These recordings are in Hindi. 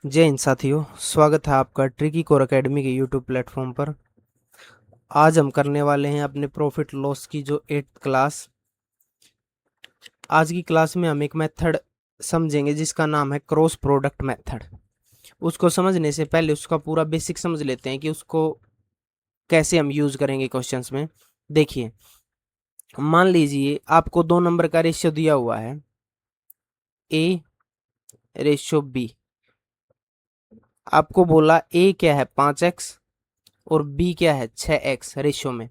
जय हिंद साथियों, स्वागत है आपका ट्रिकी कोर एकेडमी के यूट्यूब प्लेटफॉर्म पर। आज हम करने वाले हैं अपने प्रॉफिट लॉस की जो 8th क्लास। आज की क्लास में हम एक मेथड समझेंगे जिसका नाम है क्रॉस प्रोडक्ट मेथड। उसको समझने से पहले उसका पूरा बेसिक समझ लेते हैं कि उसको कैसे हम यूज करेंगे क्वेश्चंस में। देखिए, मान लीजिए आपको 2 नंबर का रेशियो दिया हुआ है, ए रेशियो बी। आपको बोला ए क्या है 5x और बी क्या है 6x रेशियो में।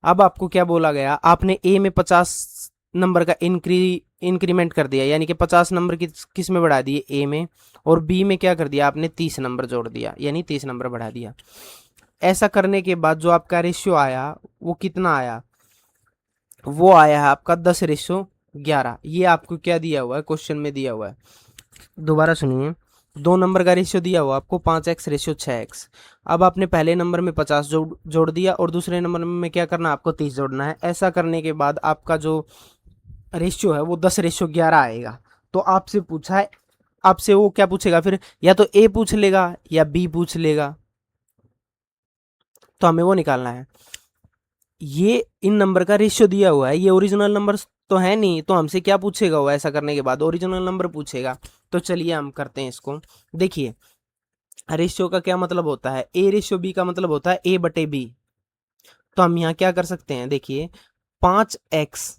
अब आपको क्या बोला गया, आपने ए में 50 नंबर का इंक्रीमेंट कर दिया, यानी कि 50 नंबर किस में बढ़ा दिए, ए में। और बी में क्या कर दिया आपने, 30 नंबर जोड़ दिया, यानी 30 नंबर बढ़ा दिया। ऐसा करने के बाद जो आपका रेशियो आया वो कितना आया, वो आया है आपका 10:11। ये आपको क्या दिया हुआ है, क्वेश्चन में दिया हुआ है। दोबारा सुनिए, 2 नंबर का रेशियो दिया हुआ आपको 5x रेशियो 6x। अब आपने पहले नंबर में 50 जोड़ दिया और दूसरे नंबर में क्या करना है, आपको 30 जोड़ना है। ऐसा करने के बाद आपका जो रेशियो है वो 10:11 आएगा। तो आपसे पूछा है, आपसे वो क्या पूछेगा फिर, या तो ए पूछ लेगा या बी पूछ लेगा। तो हमें वो निकालना है। ये इन नंबर का रेशियो दिया हुआ है, ये ओरिजिनल नंबर तो है नहीं, तो हमसे क्या पूछेगा वो, ऐसा करने के बाद ओरिजिनल नंबर पूछेगा। तो चलिए हम करते हैं इसको। देखिए, रेशियो का क्या मतलब होता है, ए रेशियो बी का मतलब होता है ए बटे बी। तो हम यहाँ क्या कर सकते हैं, देखिए 5x,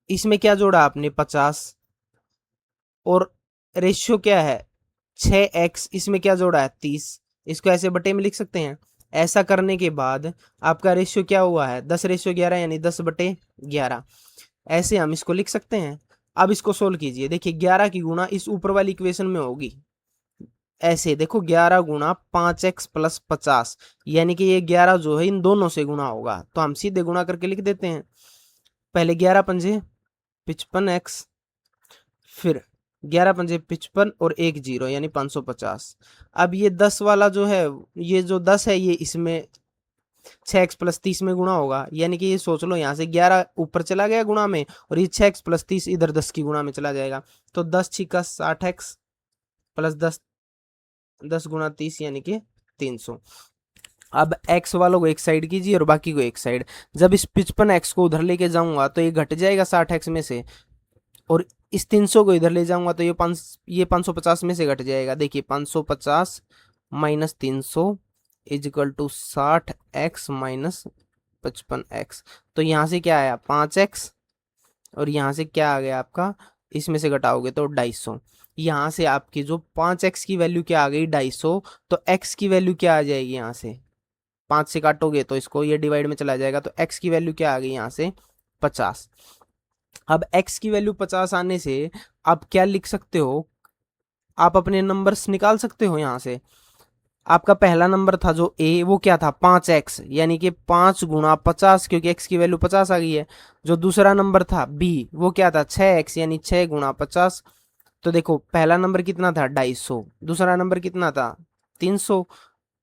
इसमें क्या जोड़ा आपने 50, और रेशियो क्या है 6x, इसमें क्या जोड़ा है 30। इसको ऐसे बटे में लिख सकते हैं। ऐसा करने के बाद आपका रेशियो क्या हुआ है 10:11, यानी 10/11। ऐसे हम इसको लिख सकते हैं। अब इसको सोल्व कीजिए। देखिए 11 की गुणा इस ऊपर वाली इक्वेशन में होगी। ऐसे देखो 11 गुणा 5x प्लस 50, यानी कि ये 11 जो है इन दोनों से गुणा होगा, तो हम सीधे गुणा करके लिख देते हैं। पहले 11 पंजे 55x, फिर 11 पंजे 55 और एक जीरो यानी 550। अब ये 10 वाला जो है, ये जो 10 है ये इसमें 6x प्लस 30 में गुणा होगा, यानी कि ये सोच लो यहाँ से 11 ऊपर चला गया गुणा में, और ये 6x प्लस 30 इधर 10 की गुणा में चला जाएगा। तो 10 छिका 60x प्लस 10, 10 गुणा 30 यानी कि 300। अब x वालों को एक साइड कीजिए और बाकी को एक साइड। जब इस 55x को उधर लेके जाऊंगा तो ये घट जाएगा 60x में से, और इस 300 को इधर ले जाऊंगा तो ये 550 में से घट जाएगा। देखिए 550 minus 300 is equal to 60x minus 55x। तो यहाँ से क्या आया 5x, और यहाँ से क्या आ गया आपका, इसमें से घटाओगे तो 250। यहाँ से आपकी जो 5x की वैल्यू क्या आ गई 250, तो x की वैल्यू क्या आ जाएगी, यहाँ से 5 से काटोगे तो इसको ये डिवाइड में चला जाएगा, तो x की वैल्यू क्या आ गई यहाँ से 50। अब x की वैल्यू 50 आने से आप क्या लिख सकते हो, आप अपने नंबर्स निकाल सकते हो यहाँ से। आपका पहला नंबर था जो a, वो क्या था 5x, यानी कि 5 गुणा 50, क्योंकि x की वैल्यू 50 आ गई है। जो दूसरा नंबर था b, वो क्या था 6x, यानी 6 गुणा 50। तो देखो पहला नंबर कितना था 250, दूसरा नंबर कितना था 300।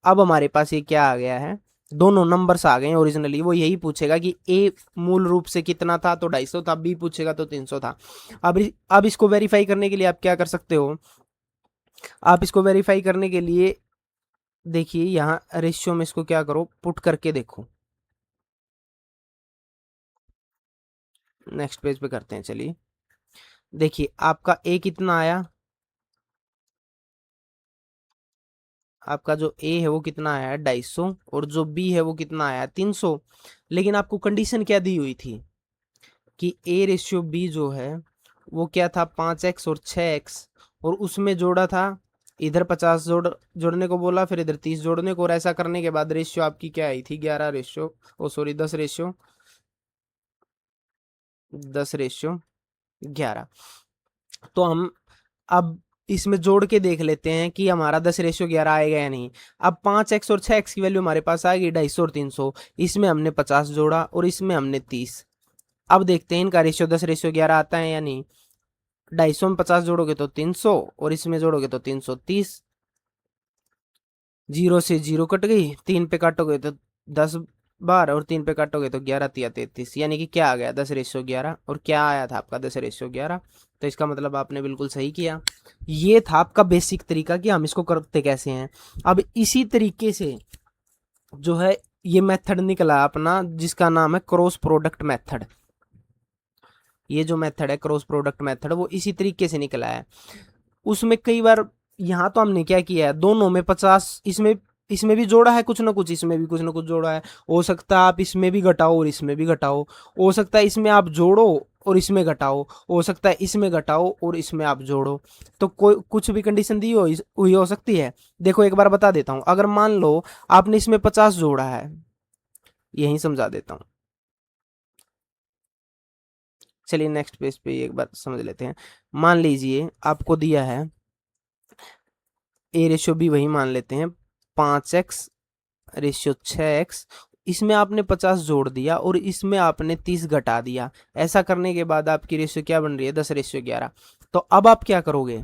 अब हमारे पास ये क्या आ गया है, दोनों नंबर्स आ गए हैं ओरिजिनली। वो यही पूछेगा कि ए मूल रूप से कितना था, तो 250 था, बी पूछेगा तो 300 था। अब इसको वेरीफाई करने के लिए आप क्या कर सकते हो, आप इसको वेरीफाई करने के लिए देखिए यहाँ रेशियो में इसको क्या करो, पुट करके देखो। नेक्स्ट पेज पे करते हैं, चलिए। देखिए आपका ए कितना आया, आपका जो ए है वो कितना आया 250, और जो बी है वो कितना आया 300। लेकिन आपको कंडीशन क्या दी हुई थी कि ए रेशियो बी जो है वो क्या था 5x और 6x, और उसमें जोड़ा था इधर 50 जोड़ने को बोला, फिर इधर 30 जोड़ने को, और ऐसा करने के बाद रेशियो आपकी क्या आई थी 11 रेशियो, ओ सॉरी 10:11। तो हम अब इसमें जोड़ के देख लेते हैं कि हमारा 10:11 आएगा या नहीं। अब 5x और 6x की वैल्यू हमारे पास आ गई 250 और 300। इसमें हमने 50 जोड़ा और इसमें हमने 30। अब देखते हैं इनका रेशियो 10:11 आता है या नहीं। 250 में 50 जोड़ोगे तो 300, और इसमें जोड़ोगे तो 330। जीरो से जीरो कट गई, 3 पे काटोगे तो 10 बार, और 3 पे काटोगे तो 11 तिया 33, यानी कि क्या आ गया 10:11। और क्या आया था आपका 10:11, तो इसका मतलब आपने बिल्कुल सही किया। ये था आपका बेसिक तरीका कि हम इसको करते कैसे हैं। अब इसी तरीके से जो है ये मेथड निकला अपना, जिसका नाम है क्रॉस प्रोडक्ट मेथड। ये जो मेथड है क्रॉस प्रोडक्ट मेथड, वो इसी तरीके से निकला है। उसमें कई बार यहाँ तो हमने क्या किया है, दोनों में 50, इसमें इसमें भी जोड़ा है कुछ ना कुछ, इसमें भी कुछ ना कुछ जोड़ा है। हो सकता है आप इसमें भी घटाओ और इसमें भी घटाओ, हो सकता है इसमें आप जोड़ो और इसमें घटाओ, हो सकता है इसमें घटाओ और इसमें आप जोड़ो। तो कोई कुछ भी कंडीशन दी हुई हो सकती है। देखो एक बार बता देता हूँ, अगर मान लो आपने इसमें 50 जोड़ा है, यही समझा देता हूँ। चलिए नेक्स्ट पेज पे एक बार समझ लेते हैं। मान लीजिए आपको दिया है A/B, वही मान लेते हैं 5x/6x। इसमें आपने 50 जोड़ दिया और इसमें आपने 30 घटा दिया। ऐसा करने के बाद आपकी रेशियो क्या बन रही है, 10/11। तो अब आप क्या करोगे,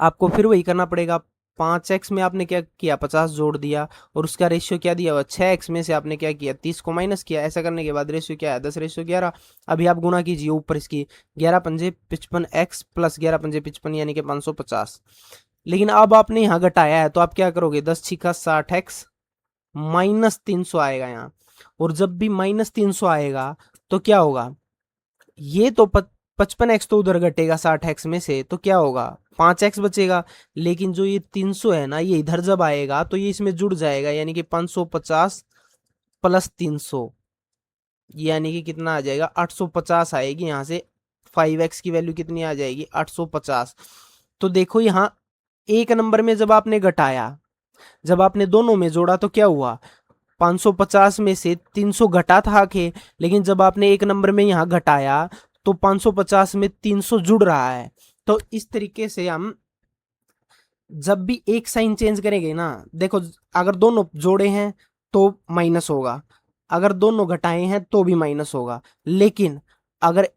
आपको फिर वही करना पड़ेगा। 5x में आपने क्या किया, 50 जोड़ दिया और उसका रेशियो क्या दिया हुआ, 6x में से आपने क्या किया, 30 को माइनस किया। ऐसा करने के बाद रेशियो क्या है, 10/11। अभी आप गुना कीजिए ऊपर इसकी, 11×5 = 55x प्लस 11×5 = 55 यानी कि 550। लेकिन अब आपने यहाँ घटाया है तो आप क्या करोगे, 10×6 = 60x -300 आएगा यहाँ। और जब भी -300 आएगा तो क्या होगा, ये तो 55x तो उधर घटेगा 60x में से, तो क्या होगा 5x बचेगा। लेकिन जो ये 300 है ना, ये इधर जब आएगा तो ये इसमें जुड़ जाएगा, यानी कि 550 प्लस 300 यानी कि कितना आ जाएगा, 850 आएगी यहाँ से। 5x की वैल्यू कितनी आ जाएगी, 850। तो देखो यहाँ एक नंबर में जब आपने घटाया, जब आपने दोनों में जोड़ा तो क्या हुआ, 550 में से 300 घटा था आके, लेकिन जब आपने एक नंबर में यहाँ घटाया तो 550 में 300 जुड़ रहा है। तो इस तरीके से हम जब भी एक साइन चेंज करेंगे ना, देखो अगर दोनों जोड़े हैं तो माइनस होगा, अगर दोनों घटाए हैं तो भी माइनस होगा। लेकिन अगर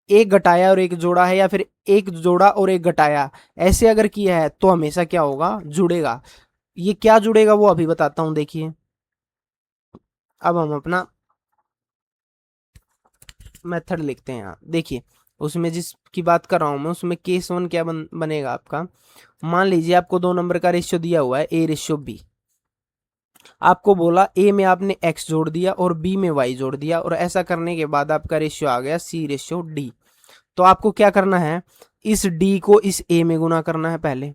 एक घटाया और एक जोड़ा है, या फिर एक जोड़ा और एक घटाया, ऐसे अगर किया है तो हमेशा क्या होगा, जुड़ेगा। ये क्या जुड़ेगा वो अभी बताता हूं, देखिए। अब हम अपना मेथड लिखते हैं यहाँ, देखिए उसमें जिसकी बात कर रहा हूं मैं, उसमें केस 1 क्या बनेगा आपका। मान लीजिए आपको 2 नंबर का रेशियो दिया हुआ है A/B। आपको बोला A में आपने x जोड़ दिया और B में y जोड़ दिया, और ऐसा करने के बाद आपका रेशियो आ गया C/D। तो आपको क्या करना है, इस D को इस A में गुना करना है पहले,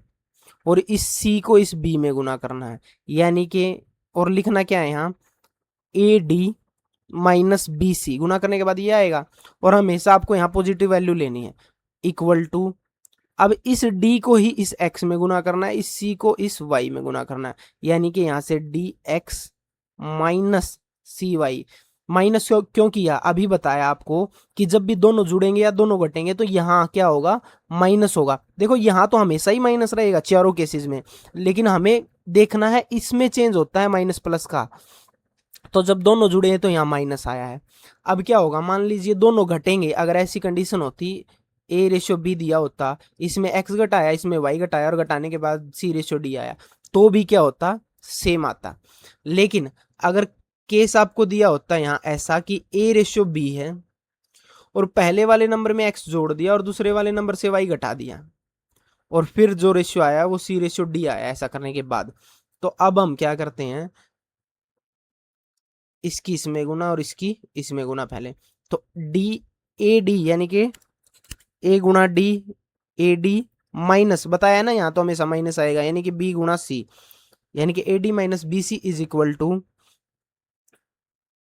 और इस C को इस B में गुना करना है, यानी कि और लिखना क्या है यहाँ, AD माइनस BC। गुना करने के बाद ये आएगा, और हमेशा आपको यहाँ पॉजिटिव वैल्यू लेनी है, इक्वल टू। अब इस D को ही इस x में गुना करना है, इस C को इस y में गुना करना है, यानी कि यहाँ से dx माइनस CY। माइनस क्यों किया, अभी बताया आपको कि जब भी दोनों जुड़ेंगे या दोनों घटेंगे तो यहाँ क्या होगा, माइनस होगा। देखो यहाँ तो हमेशा ही माइनस रहेगा चारों केसेस में, लेकिन हमें देखना है इसमें चेंज होता है माइनस प्लस का। तो जब दोनों जुड़े हैं तो यहाँ माइनस आया है। अब क्या होगा, मान लीजिए दोनों घटेंगे, अगर ऐसी कंडीशन होती, A/B दिया होता, इसमें x घटाया इसमें y घटाया और घटाने के बाद C/D आया, तो भी क्या होता, सेम आता। लेकिन अगर केस आपको दिया होता यहाँ ऐसा कि A/B है और पहले वाले नंबर में x जोड़ दिया और दूसरे वाले नंबर से y घटा दिया, और फिर जो रेशियो आया वो C/D आया, ऐसा करने के बाद, तो अब हम क्या करते हैं, इसकी इसमें गुना और इसकी इसमें गुना पहले। तो DAD यानी कि A गुना DAD माइनस, बताया ना यहाँ तो हमेशा माइनस आएगा, यानी कि B गुना C, यानी कि AD minus BC is equal to.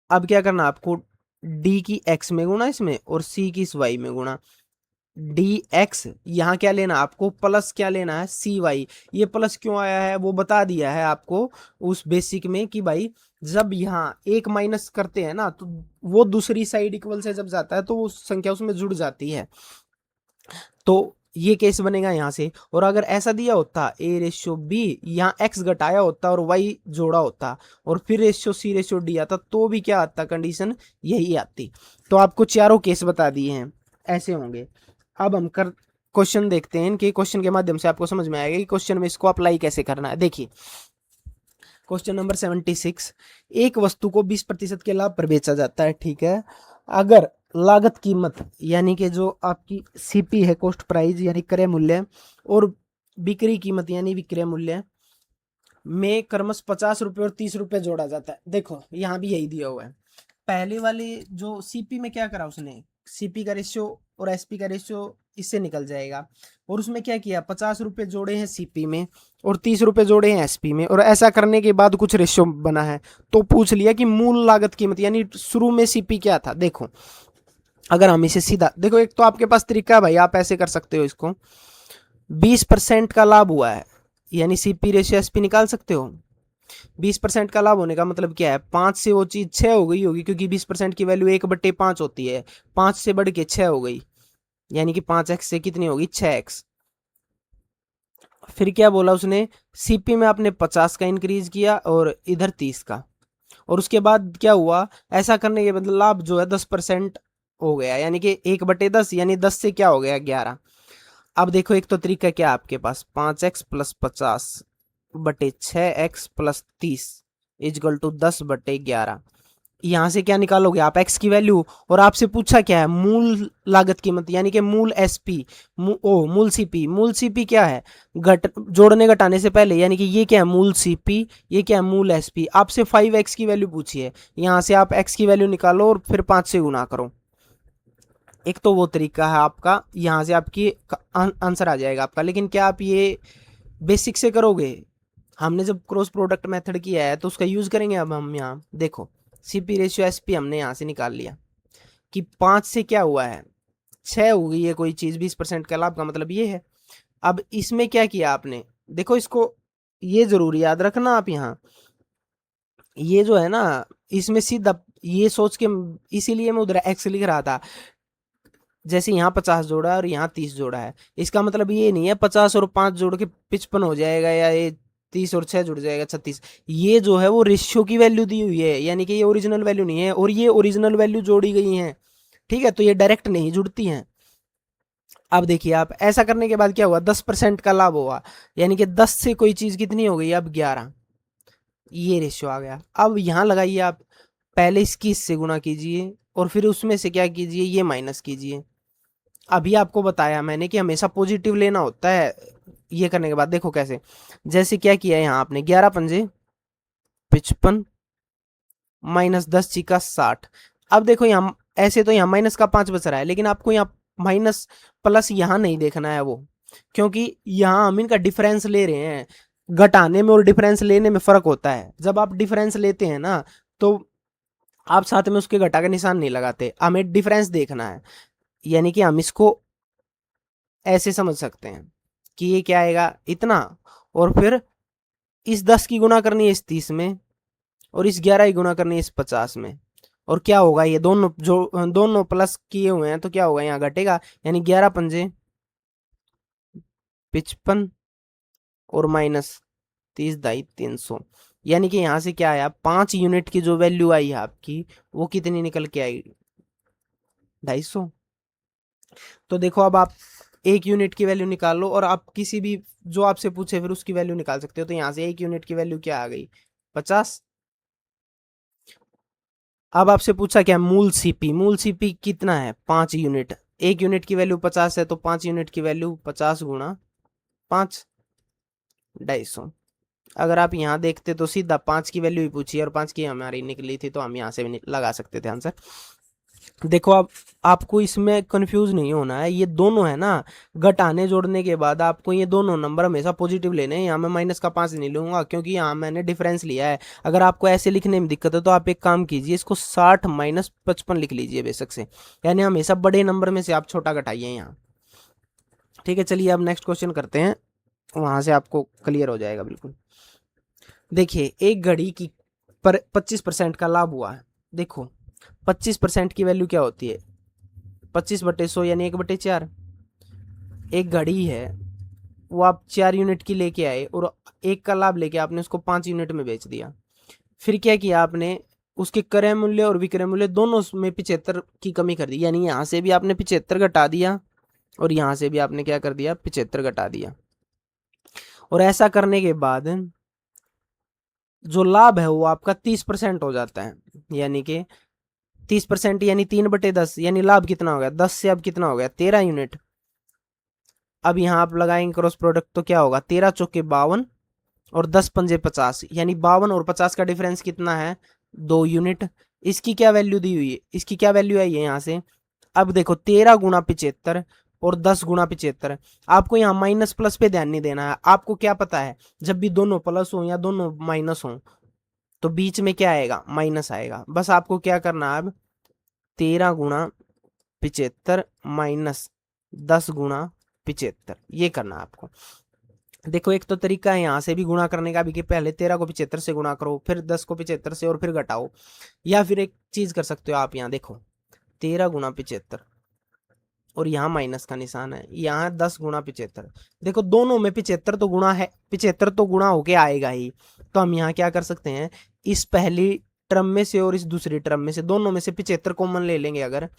अब क्या करना आपको, D की x में गुना इसमें और C की इस y में गुना। dx यहाँ क्या लेना आपको, प्लस क्या लेना है, CY। ये प्लस क्यों आया है वो बता दिया है आपको उस बेसिक में कि भाई जब यहाँ एक माइनस करते हैं ना, तो वो दूसरी साइड इक्वल से जब जाता है तो वो संख्या उसमें जुड़ जाती है। तो ये केस बनेगा यहाँ से। और अगर ऐसा दिया होता A/B, यहाँ x घटाया होता और y जोड़ा होता और फिर रेशियो C/D आता, तो भी क्या आता, कंडीशन यही आती। तो आपको चारों केस बता दिए हैं, ऐसे होंगे। अब हम क्वेश्चन देखते हैं कि क्वेश्चन के माध्यम से आपको समझ में आएगा कि क्वेश्चन में इसको अप्लाई कैसे करना है। देखिए क्वेश्चन नंबर 76, एक वस्तु को 20% के लाभ पर बेचा जाता है, ठीक है। अगर लागत कीमत यानी कि जो आपकी सीपी है, कॉस्ट प्राइस यानी क्रय मूल्य, और बिक्री कीमत यानी विक्रय मूल्य में क्रमश 50 रुपये और 30 रुपये जोड़ा जाता है। देखो यहाँ भी यही दिया हुआ है। पहले वाले जो सीपी में क्या करा उसने, सीपी का रेशियो और एसपी का रेशियो इससे निकल जाएगा, और उसमें क्या किया, 50 रुपये जोड़े हैं सीपी में और 30 रुपये जोड़े हैं एसपी में, और ऐसा करने के बाद कुछ रेशियो बना है। तो पूछ लिया कि मूल लागत कीमत यानी शुरू में सीपी क्या था। देखो अगर हम इसे सीधा देखो, एक तो आपके पास तरीका है भाई, आप ऐसे कर सकते हो इसको, 20% का लाभ हुआ है यानी सीपी रेशियो एसपी निकाल सकते हो। 20% का लाभ होने का मतलब क्या है, 5 से वो चीज 6 हो गई होगी, क्योंकि 20% की वैल्यू 1/5 होती है, 5 से बढ़ के 6 हो गई, यानी कि 5x से कितनी होगी, 6x। फिर क्या बोला उसने, सीपी में आपने 50 का इंक्रीज किया और इधर 30 का, और उसके बाद क्या हुआ, ऐसा करने के मतलब लाभ जो है 10% हो गया, यानी कि 1/10, यानी 10 से क्या हो गया, 11। अब देखो एक तो तरीका क्या आपके पास, 5x + 50/6x + 30 इजकल टू 10/11। यहाँ से क्या निकालोगे आप, x की वैल्यू, और आपसे पूछा क्या है, मूल लागत कीमत यानी कि मूल एसपी, मूल सीपी। मूल सीपी क्या है, घट जोड़ने घटाने से पहले, यानी कि ये क्या है मूल सीपी, ये क्या है मूल एसपी। आपसे 5x की वैल्यू पूछी है, यहाँ से आप x की वैल्यू निकालो और फिर 5 से गुना करो। एक तो वो तरीका है आपका, यहाँ से आपकी आंसर आ जाएगा आपका। लेकिन क्या आप ये बेसिक से करोगे, हमने जब क्रॉस प्रोडक्ट मेथड किया है तो उसका यूज करेंगे। अब हम यहाँ देखो, सीपी रेशियो एसपी हमने यहाँ से निकाल लिया कि 5 से क्या हुआ है, 6 हो गई है कोई चीज, 20% का लाभ का मतलब ये है। अब इसमें क्या किया आपने, देखो इसको ये जरूर याद रखना आप यहाँ, ये जो है ना, इसमें सीधा ये सोच के, इसीलिए मैं उधर एक्स लिख रहा था, जैसे यहाँ 50 जोड़ा है और यहाँ 30 जोड़ा है, इसका मतलब ये नहीं है 50 और 5 जोड़ के 55 हो जाएगा, या ये 30 और 6 जुड़ जाएगा 36। ये जो है वो रेशियो की वैल्यू दी हुई है, यानी कि ये ओरिजिनल वैल्यू नहीं है, और ये ओरिजिनल वैल्यू जोड़ी गई है, ठीक है, तो ये डायरेक्ट नहीं जुड़ती हैं। अब देखिए आप ऐसा करने के बाद क्या हुआ, 10% का लाभ हुआ, यानी कि 10 से कोई चीज कितनी हो गई, अब 11, ये रेशियो आ गया। अब यहाँ लगाइए आप, पहले इसकी इससे गुणा कीजिए और फिर उसमें से क्या कीजिए, ये माइनस कीजिए। अभी आपको बताया मैंने कि हमेशा पॉजिटिव लेना होता है। ये करने के बाद देखो कैसे, जैसे क्या किया है यहाँ आपने, 11×5 = 55 -10×60। अब देखो यहाँ ऐसे तो यहाँ माइनस का 5 बच रहा है, लेकिन आपको यहाँ माइनस प्लस यहाँ नहीं देखना है वो, क्योंकि यहाँ हम इनका डिफरेंस ले रहे हैं। घटाने में और डिफरेंस लेने में फर्क होता है। जब आप डिफरेंस लेते हैं ना, तो आप साथ में उसके घटा का निशान नहीं लगाते, हमें डिफरेंस देखना है। यानी कि हम इसको ऐसे समझ सकते हैं कि ये क्या आएगा, इतना, और फिर इस 10 की गुना करनी है इस 30 में, और इस 11 की गुना करनी है इस 50 में, और क्या होगा, ये दोनों जो दोनों प्लस किए हुए हैं तो क्या होगा, यहाँ घटेगा, यानी 11×5 = 55 और -30×2 300, यानी कि यहाँ से क्या आया, 5 यूनिट की जो वैल्यू आई है आपकी, वो कितनी निकल के आई, 250। तो देखो अब आप 1 यूनिट की वैल्यू निकाल लो, और आप किसी भी जो आपसे पूछे फिर उसकी वैल्यू निकाल सकते हो। तो यहाँ से 1 यूनिट की वैल्यू क्या आ गई, 50। अब आपसे पूछा क्या, मूल सीपी, मूल सीपी कितना है, 5 यूनिट। 1 यूनिट की वैल्यू 50 है, तो 5 यूनिट की वैल्यू 50 × 5, 250। अगर आप यहाँ देखते तो सीधा 5 की वैल्यू ही पूछी और 5 की हमारी निकली थी, तो हम यहाँ से भी लगा सकते थे आंसर। देखो अब आपको इसमें कंफ्यूज नहीं होना है, ये दोनों है ना, घटाने जोड़ने के बाद आपको ये दोनों नंबर हमेशा पॉजिटिव लेने हैं। यहाँ मैं -5 नहीं लूंगा, क्योंकि यहाँ मैंने डिफरेंस लिया है। अगर आपको ऐसे लिखने में दिक्कत है तो आप एक काम कीजिए, इसको 60 - 55 लिख लीजिए बेशक से, यानी हमेशा बड़े नंबर में से आप छोटा घटाइए यहाँ। ठीक है, चलिए अब नेक्स्ट क्वेश्चन करते हैं, वहां से आपको क्लियर हो जाएगा बिल्कुल। देखिए एक घड़ी की पर 25% का लाभ हुआ है। देखो 25% की वैल्यू क्या होती है, 25/100 यानी 1/4। एक घड़ी है, वो आप 4 यूनिट की लेके आए और एक का लाभ लेके आपने उसको 5 यूनिट में बेच दिया। फिर क्या किया आपने, उसके क्रय मूल्य और विक्रय मूल्य दोनों में 75 की कमी कर दी, यानी यहाँ से भी आपने 75 घटा दिया और यहाँ से भी आपने क्या कर दिया, 75 घटा दिया। और ऐसा करने के बाद जो लाभ है वो आपका 30% हो जाता है, यानी कि 30% यानी 3/10, यानी लाभ कितना हो गया 10 से अब कितना हो गया 13 यूनिट। अब यहाँ आप लगाएंगे क्रॉस प्रोडक्ट तो क्या होगा 13 चौके 52 और 10 पंजे 50, यानी 52 और 50 का डिफरेंस कितना है 2 यूनिट। इसकी क्या वैल्यू दी हुई है, इसकी क्या वैल्यू आई है यहाँ से। अब देखो 13 गुणा 75 और 10 गुणा 75, आपको यहाँ माइनस प्लस पे ध्यान नहीं देना है। आपको क्या पता है जब भी दोनों प्लस हो या दोनों माइनस हो तो बीच में क्या आएगा माइनस आएगा। बस आपको क्या करना है अब 13 गुणा 75 माइनस 10 गुणा 75 ये करना आपको। देखो एक तो तरीका है यहाँ से भी गुणा करने का भी कि पहले 13 को 75 से गुणा करो, फिर 10 को 75 से और फिर घटाओ। या फिर एक चीज कर सकते हो आप, यहाँ देखो 13 गुणा 75 और यहाँ माइनस का निशान है, यहाँ 10 गुणा 75। देखो दोनों में 75 तो गुणा है, 75 तो गुणा होके आएगा ही। तो हम यहाँ क्या कर सकते हैं, इस पहली टर्म में से और इस दूसरी टर्म में से दोनों में से 75 कॉमन ले लेंगे अगर,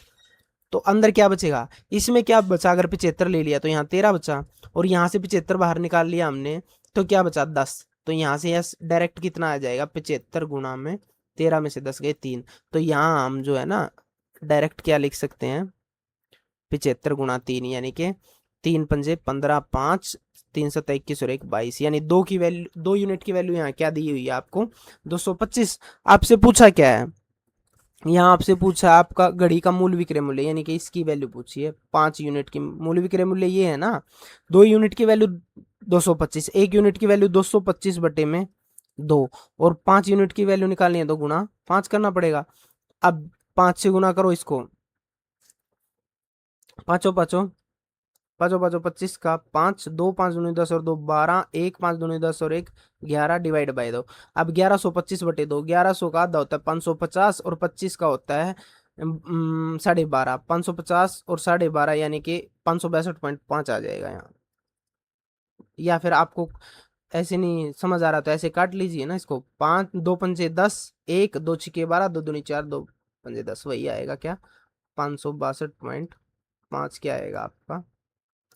तो अंदर क्या बचेगा, इसमें क्या बचा, अगर 75 ले लिया तो यहाँ 13 बचा, और यहाँ से 75 बाहर निकाल लिया हमने तो क्या बचा 10। तो यहाँ से यस डायरेक्ट कितना आ जाएगा 75 गुणा में 13 में से 10 गए 3। तो यहाँ हम जो है ना डायरेक्ट क्या लिख सकते हैं 75 गुणा 3, यानी कि 3 पंजे 15 5 3 7 21 और 1 22, यानी 2 की वैल्यू 2 यूनिट की वैल्यू यहाँ क्या दी हुई है आपको 225। आपसे पूछा क्या है, यहाँ आपसे पूछा आपका घड़ी का मूल विक्रय मूल्य, यानी कि इसकी वैल्यू पूछी है 5 यूनिट की मूल विक्रय मूल्य ये है ना। 2 यूनिट की वैल्यू 225, 1 यूनिट की वैल्यू 225 बटे में 2, और 5 यूनिट की वैल्यू निकालनी है तो गुणा 5 करना पड़ेगा। अब 5 से गुणा करो इसको, पाँचों पाँचों पाँचों पाँचों 25 का 5 2 5 दूनी 10 और 2 12 1 5 दूनी 10 और 1 11 डिवाइड बाय 2। अब 1125 बटे 2, 1100 का आधा होता है 550 और 25 का होता है 12.5, 550 और 12.5 यानी कि 562.5 आ जाएगा यहाँ। या फिर आपको ऐसे नहीं समझ आ रहा तो ऐसे काट लीजिए ना इसको, 5 2 पंजे 10 1 2 छिके 12 2 दूनी 4 2 पंजे 10, वही आएगा क्या 562.5 क्या आएगा आपका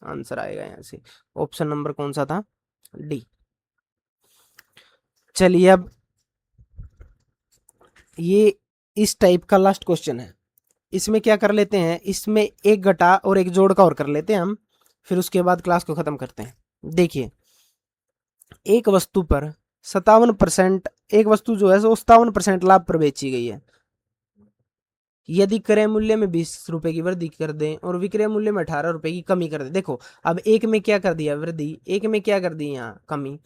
आंसर आएगा यहाँ से। ऑप्शन नंबर कौन सा था डी। चलिए अब ये इस टाइप का लास्ट क्वेश्चन है, इसमें क्या कर लेते हैं, इसमें एक घटा और एक जोड़ का और कर लेते हैं हम, फिर उसके बाद क्लास को खत्म करते हैं। देखिए एक वस्तु पर 57%, एक वस्तु जो है 57% लाभ पर बेची गई है। यदि क्रय मूल्य में 20 रुपए की वृद्धि कर दें और विक्रय मूल्य में 18 रुपए की कमी कर दें। देखो अब एक में क्या कर दिया वृद्धि, एक में क्या कर दी यहाँ कमी,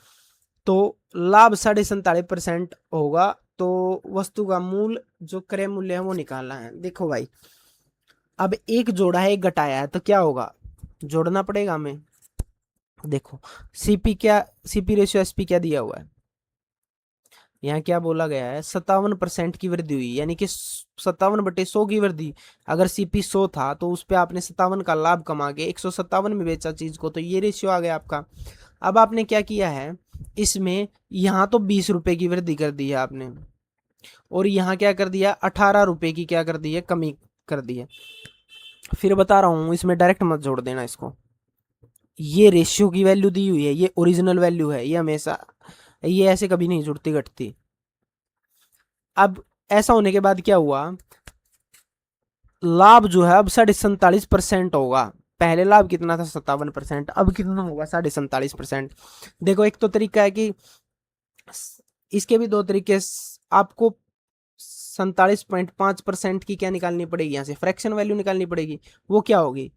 तो लाभ 47.5% होगा। तो वस्तु का मूल जो क्रय मूल्य है वो निकालना है। देखो भाई अब एक जोड़ा है एक घटाया है तो क्या होगा जोड़ना पड़ेगा हमें। देखो सीपी क्या, सीपी रेशियो एसपी क्या दिया हुआ है, यहाँ क्या बोला गया है 57% की वृद्धि हुई, यानी कि 57/100 की वृद्धि। अगर सीपी 100 था तो उस पर आपने 57 का लाभ कमा के 157 में बेचा चीज को, तो ये रेशियो आ गया आपका। अब आपने क्या किया है इसमें, यहाँ तो 20 रुपए की वृद्धि कर दी है आपने, और यहाँ क्या कर दिया 18 रुपए की क्या कर दी है कमी कर दी है। फिर बता रहा हूँ इसमें डायरेक्ट मत जोड़ देना इसको, ये रेशियो की वैल्यू दी हुई है, ये ओरिजिनल वैल्यू है, ये हमेशा ये ऐसे कभी नहीं जुड़ती घटती। अब ऐसा होने के बाद क्या हुआ, लाभ जो है अब 47.5% होगा। पहले लाभ कितना था 57%, अब कितना होगा 47.5%। देखो एक तो तरीका है कि इसके भी दो तरीके, आपको 47.5% की क्या निकालनी पड़ेगी, यहाँ से फ्रैक्शन वैल्यू निकालनी पड़ेगी। वो क्या होगी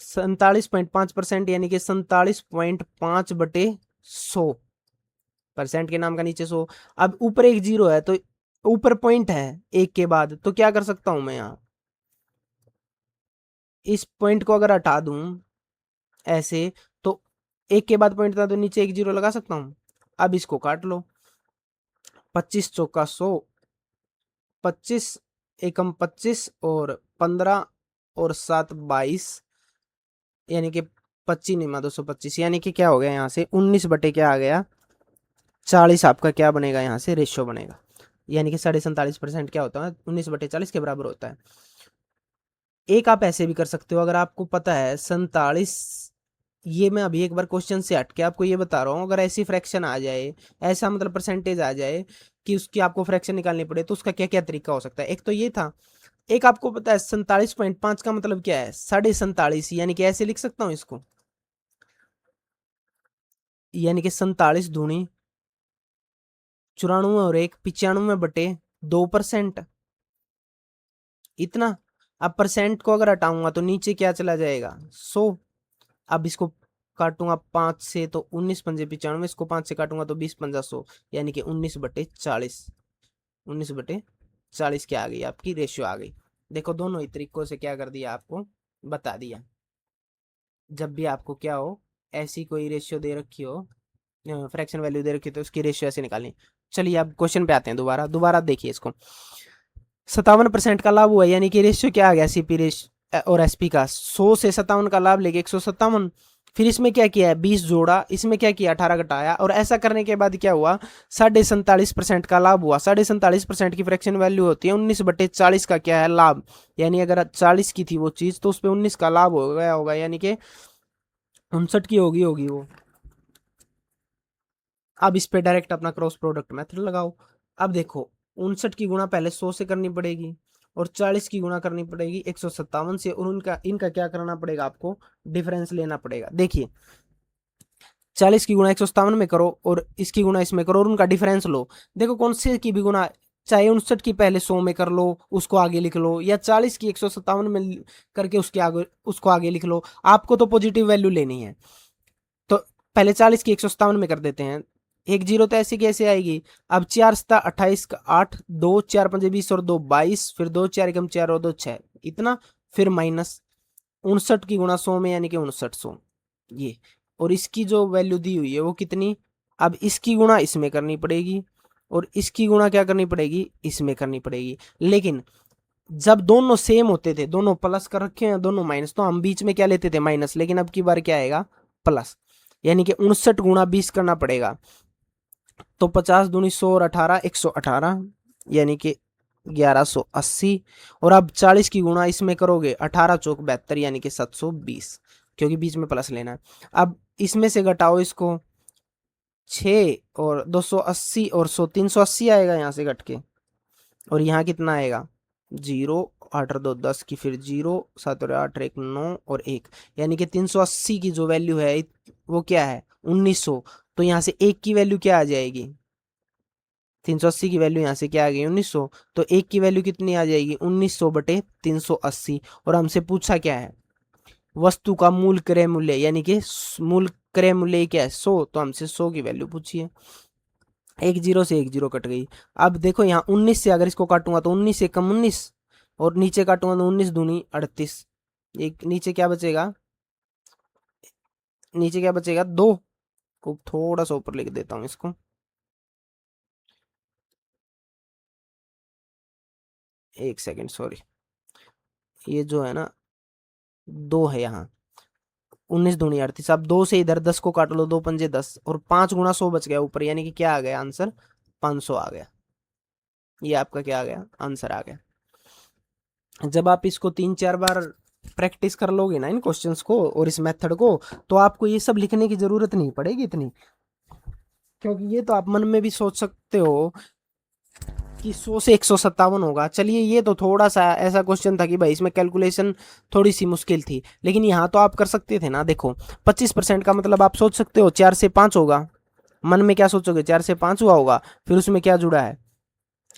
47.5% यानी कि 47.5 बटे 100, परसेंट के नाम का नीचे 100। अब ऊपर एक जीरो है तो ऊपर पॉइंट है एक के बाद, तो क्या कर सकता हूं मैं यहाँ इस पॉइंट को अगर हटा दूं ऐसे, तो एक के बाद पॉइंट था तो नीचे एक जीरो लगा सकता हूं। अब इसको काट लो, 25 चौका 100, 25 एकम 25 और 15 और 7 22, यानी कि 25 निमा 225, यानी कि क्या हो गया यहाँ से 19 बटे क्या आ गया 40 आपका क्या बनेगा यहाँ से रेशियो बनेगा। यानी कि 47.5% क्या होता है 19/40 के बराबर होता है। एक आप ऐसे भी कर सकते हो, अगर आपको पता है 47 ये मैं अभी एक बार क्वेश्चन से हट के आपको ये बता रहा हूँ, अगर ऐसी फ्रैक्शन आ जाए, ऐसा मतलब परसेंटेज आ जाए कि उसकी आपको फ्रैक्शन निकालनी पड़े, तो उसका क्या क्या तरीका हो सकता है। एक तो ये था, एक आपको पता है 47.5 का मतलब क्या है, 47.5, यानी कि ऐसे लिख सकता हूँ इसको, यानी कि 47 दूनी 94 और 1 95/2%, इतना। अब परसेंट को अगर हटाऊंगा तो नीचे क्या चला जाएगा, 100। अब इसको काटूंगा 5 से तो 19 पंजे 95, इसको 5 से काटूंगा तो 20 पंजा 100, यानी कि 19/40। 19/40 क्या आ गई, आपकी रेशियो आ गई। देखो दोनों ही तरीकों से क्या कर दिया, आपको बता दिया। जब भी आपको क्या हो, ऐसी कोई रेशियो दे रखी हो, फ्रैक्शन वैल्यू दे रखी हो, तो उसकी रेशियो ऐसे निकालनी। चलिए अब क्वेश्चन पे आते हैं, दोबारा दोबारा देखिए इसको। 57% का लाभ हुआ, यानी कि रेशियो क्या आ गया, सीपी रेशियो और एसपी का, 100 से 57 का लाभ लेके 157। फिर इसमें क्या किया है, 20 जोड़ा, इसमें क्या किया, 18 घटाया, और ऐसा करने के बाद क्या हुआ, 47.5% का लाभ हुआ। 47.5% की फ्रैक्शन वैल्यू होती है 19/40 का क्या है, लाभ। यानी अगर 40 की थी वो चीज, तो उस पर 19 का लाभ हो गया होगा, यानी कि 59 की होगी होगी वो। अब इस पे डायरेक्ट अपना क्रॉस प्रोडक्ट मेथड लगाओ। अब देखो 59 की गुणा पहले 100 से करनी पड़ेगी, और 40 की गुणा करनी पड़ेगी 157 से, और उनका इनका क्या करना पड़ेगा, आपको डिफरेंस लेना पड़ेगा। देखिए 40 की गुणा 157 में करो, और इसकी गुणा इसमें करो, और उनका डिफरेंस लो। देखो कौन से की भी गुणा, चाहे 59 की पहले 100 में कर लो, उसको आगे लिख लो, या 40 की 157 में करके उसके आगे उसको आगे लिख लो, आपको तो पॉजिटिव वैल्यू लेनी है। तो पहले 40 की 157 में कर देते हैं, एक जीरो तो ऐसे कैसे आएगी। अब 4 7 28 का 8, 2 4 5 20 और 2 22, फिर 2 4 1 4 और 2 6, इतना। फिर माइनस 59 की गुणा 100 में, यानी कि 5900, ये। और इसकी जो वैल्यू दी हुई है वो कितनी, अब इसकी गुणा इसमें करनी पड़ेगी, और इसकी गुणा क्या करनी पड़ेगी, इसमें करनी पड़ेगी। लेकिन जब दोनों सेम होते थे, दोनों प्लस कर रखे हैं, दोनों माइनस, तो हम बीच में क्या लेते थे, माइनस। लेकिन अब की बार क्या आएगा, प्लस, यानी कि 59 गुणा 20 करना पड़ेगा। तो 50 दूनी 100 और 18, 118, यानी कि 1180। और अब 40 की गुणा इसमें करोगे, 18 चौक 72, यानी कि 720, क्योंकि बीच में प्लस लेना है। अब इसमें से घटाओ इसको, 6 और 280 और 100, 380 आएगा यहाँ से घट के। और यहाँ कितना आएगा, 0, 8 और 2 10 की, फिर 0, 7 और 8 1 9 और 1, यानी कि 380 की जो वैल्यू है वो क्या है, 1900। तो यहाँ से एक की वैल्यू क्या आ जाएगी, 380 की वैल्यू यहाँ से क्या आ गई, 1900। तो एक की वैल्यू कितनी आ जाएगी, 1900/380। और हमसे पूछा क्या है, वस्तु का मूल क्रय मूल्य, यानी कि मूल क्रय मूल्य क्या है, 100। तो हमसे 100 की वैल्यू पूछी है। एक जीरो से एक जीरो कट गई। अब देखो यहाँ 19 से अगर इसको काटूंगा तो 19 से कम 19, और नीचे काटूंगा तो 19 दूनी 38, एक नीचे क्या बचेगा, नीचे क्या बचेगा, 2 को थोड़ा सा ऊपर लिख देता हूँ इसको, एक सेकंड सॉरी, ये जो है ना 2 है यहाँ, 19 दूनी 38। अब 2 से इधर 10 को काट लो, 2 पंजे 10, और 5 गुणा 100 बच गया ऊपर, यानी कि क्या आ गया आंसर, 500 आ गया। ये आपका क्या आ गया, आंसर आ गया। जब आप इसको 3 4 बार प्रैक्टिस कर लोगे ना इन क्वेश्चंस को और इस मेथड को, तो आपको ये सब लिखने की जरूरत नहीं पड़ेगी इतनी, क्योंकि ये तो आप मन में भी सोच सकते हो कि 100 से 157 होगा। चलिए ये तो थोड़ा सा ऐसा क्वेश्चन था कि भाई इसमें कैलकुलेशन थोड़ी सी मुश्किल थी, लेकिन यहाँ तो आप कर सकते थे ना। देखो 25% का मतलब आप सोच सकते हो 4 से 5 होगा, मन में क्या सोचोगे, 4 से 5 हुआ होगा, फिर उसमें क्या जुड़ा है,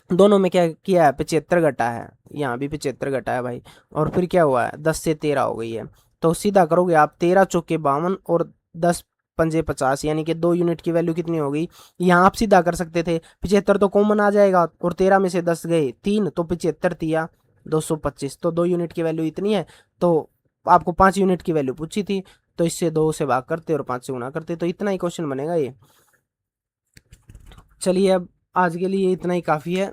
दोनों में क्या किया है, 75 घटा है, यहाँ भी 75 घटा है भाई, और फिर क्या हुआ है, 10 से 13 हो गई है। तो सीधा करोगे आप, 13 चौके 52 और 10 पंजे 50, यानी कि 2 यूनिट की वैल्यू कितनी हो गई। यहाँ आप सीधा कर सकते थे, 75 तो कॉमन आ जाएगा, और 13 में से 10 गए 3, तो 75 तिया 225, तो 2 यूनिट की वैल्यू इतनी है। तो आपको 5 यूनिट की वैल्यू पूछी थी, तो इससे 2 से भाग करते और 5 से गुणा करते, तो इतना ही क्वेश्चन बनेगा ये। चलिए अब आज के लिए इतना ही काफ़ी है।